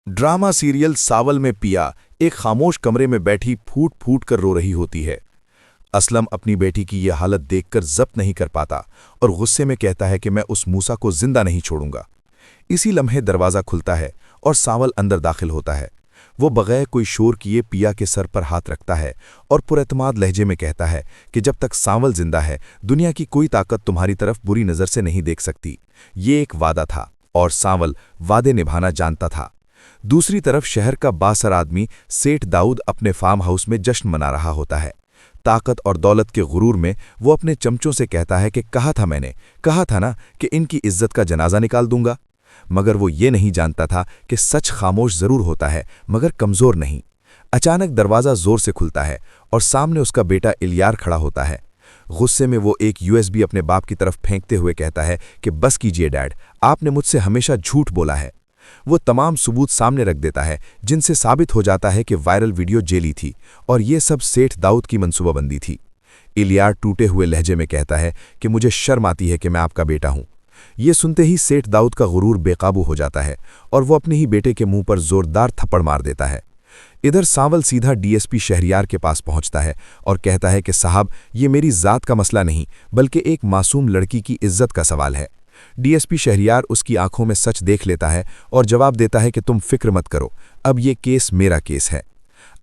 Drama serial सावल में पिया एक खामोश कमरे में बैठी फूट फूट कर रो रही होती है। असलम अपनी बेटी की यह हालत देखकर जब्त नहीं कर पाता और गुस्से में कहता है कि मैं उस मूसा को जिंदा नहीं छोड़ूंगा। इसी लम्हे दरवाज़ा खुलता है और सावल अंदर दाखिल होता है। वो बगैर कोई शोर किए पिया के सर पर हाथ रखता है और पुरएतमाद लहजे में कहता है कि जब तक सावल जिंदा है दुनिया की कोई ताकत तुम्हारी तरफ बुरी नज़र से नहीं देख सकती। ये एक वादा था और सावल वादे निभाना जानता था। दूसरी तरफ शहर का बासर आदमी सेठ दाऊद अपने फार्म हाउस में जश्न मना रहा होता है। ताकत और दौलत के गुरूर में वो अपने चमचों से कहता है कि कहा था ना कि इनकी इज्जत का जनाजा निकाल दूंगा। मगर वो ये नहीं जानता था कि सच खामोश जरूर होता है मगर कमजोर नहीं। अचानक दरवाज़ा जोर से खुलता है और सामने उसका बेटा इलियार खड़ा होता है। गुस्से में वो एक यूएसबी अपने बाप की तरफ फेंकते हुए कहता है कि बस कीजिए डैड, आपने मुझसे हमेशा झूठ बोला है। वो तमाम सबूत सामने रख देता है जिनसे साबित हो जाता है कि वायरल वीडियो जेली थी और ये सब सेठ दाऊद की मंसूबाबंदी थी। इलियार टूटे हुए लहजे में कहता है कि मुझे शर्म आती है कि मैं आपका बेटा हूं। ये सुनते ही सेठ दाऊद का गुरूर बेकाबू हो जाता है और वो अपने ही बेटे के मुंह पर जोरदार थप्पड़ मार देता है। इधर सावल सीधा डीएसपी शहरियार के पास पहुंचता है और कहता है कि साहब, ये मेरी जात का मसला नहीं बल्कि एक मासूम लड़की की इज्जत का सवाल है। डीएसपी शहरियार उसकी आंखों में सच देख लेता है और जवाब देता है कि तुम फिक्र मत करो, अब ये केस मेरा केस है।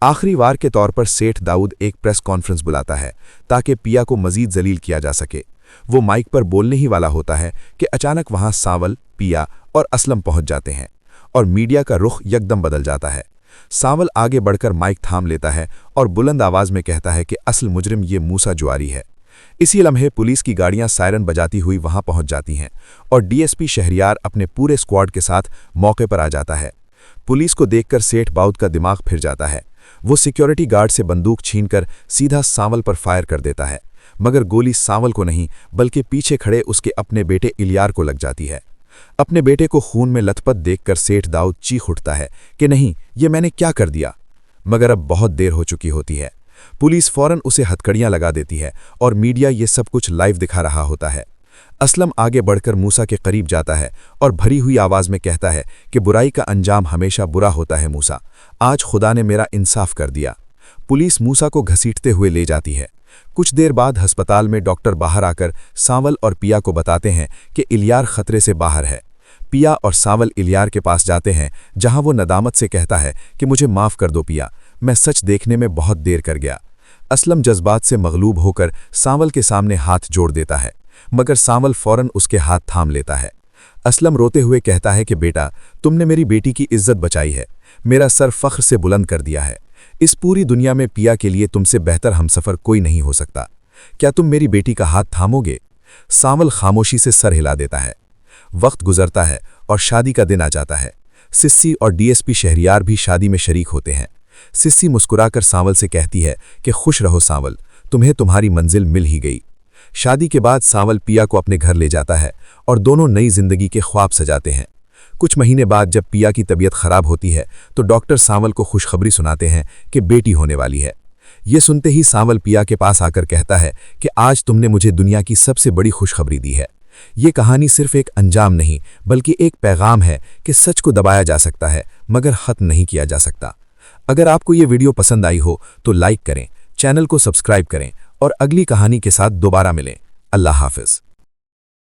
आखिरी वार के तौर पर सेठ दाऊद एक प्रेस कॉन्फ्रेंस बुलाता है ताकि पिया को मजीद जलील किया जा सके। वो माइक पर बोलने ही वाला होता है कि अचानक वहां सावल, पिया और असलम पहुंच जाते हैं और मीडिया का रुख यकदम बदल जाता है। सावल आगे बढ़कर माइक थाम लेता है और बुलंद आवाज में कहता है कि असल मुजरिम ये मूसा जुआरी है। इसी लम्हे पुलिस की गाड़ियां सायरन बजाती हुई वहां पहुंच जाती हैं और डीएसपी शहरियार अपने पूरे स्क्वाड के साथ मौके पर आ जाता है। पुलिस को देखकर सेठ दाऊद का दिमाग फिर जाता है। वो सिक्योरिटी गार्ड से बंदूक छीनकर सीधा सावल पर फायर कर देता है, मगर गोली सावल को नहीं बल्कि पीछे खड़े उसके अपने बेटे इलियार को लग जाती है। अपने बेटे को खून में लथपथ देखकर सेठ दाऊद चीख उठता है कि नहीं, ये मैंने क्या कर दिया। मगर अब बहुत देर हो चुकी होती है। पुलिस फौरन उसे हथकड़ियां लगा देती है और मीडिया ये सब कुछ लाइव दिखा रहा होता है। असलम आगे बढ़कर मूसा के करीब जाता है और भरी हुई आवाज में कहता है कि बुराई का अंजाम हमेशा बुरा होता है मूसा, आज खुदा ने मेरा इंसाफ कर दिया। पुलिस मूसा को घसीटते हुए ले जाती है। कुछ देर बाद अस्पताल में डॉक्टर बाहर आकर सावल और पिया को बताते हैं कि इलियार खतरे से बाहर है। पिया और सावल इलियार के पास जाते हैं जहां वो नदामत से कहता है कि मुझे माफ कर दो पिया, मैं सच देखने में बहुत देर कर गया। असलम जज्बात से मगलूब होकर सावल के सामने हाथ जोड़ देता है, मगर सावल फौरन उसके हाथ थाम लेता है। असलम रोते हुए कहता है कि बेटा, तुमने मेरी बेटी की इज्जत बचाई है, मेरा सर फख्र से बुलंद कर दिया है। इस पूरी दुनिया में पिया के लिए तुमसे बेहतर हमसफर कोई नहीं हो सकता। क्या तुम मेरी बेटी का हाथ थामोगे? सावल खामोशी से सर हिला देता है। वक्त गुजरता है और शादी का दिन आ जाता है। सिस्सी और डीएसपी शहरियार भी शादी में शरीक होते हैं। सिस्सी मुस्कुराकर सावल से कहती है कि खुश रहो सावल, तुम्हें तुम्हारी मंजिल मिल ही गई। शादी के बाद सावल पिया को अपने घर ले जाता है और दोनों नई जिंदगी के ख्वाब सजाते हैं। कुछ महीने बाद जब पिया की तबीयत खराब होती है तो डॉक्टर सावल को खुशखबरी सुनाते हैं कि बेटी होने वाली है। ये सुनते ही सावल पिया के पास आकर कहता है कि आज तुमने मुझे दुनिया की सबसे बड़ी खुशखबरी दी है। ये कहानी सिर्फ एक अंजाम नहीं बल्कि एक पैगाम है कि सच को दबाया जा सकता है मगर खत्म नहीं किया जा सकता। अगर आपको ये वीडियो पसंद आई हो तो लाइक करें, चैनल को सब्सक्राइब करें और अगली कहानी के साथ दोबारा मिलें। अल्लाह हाफिज।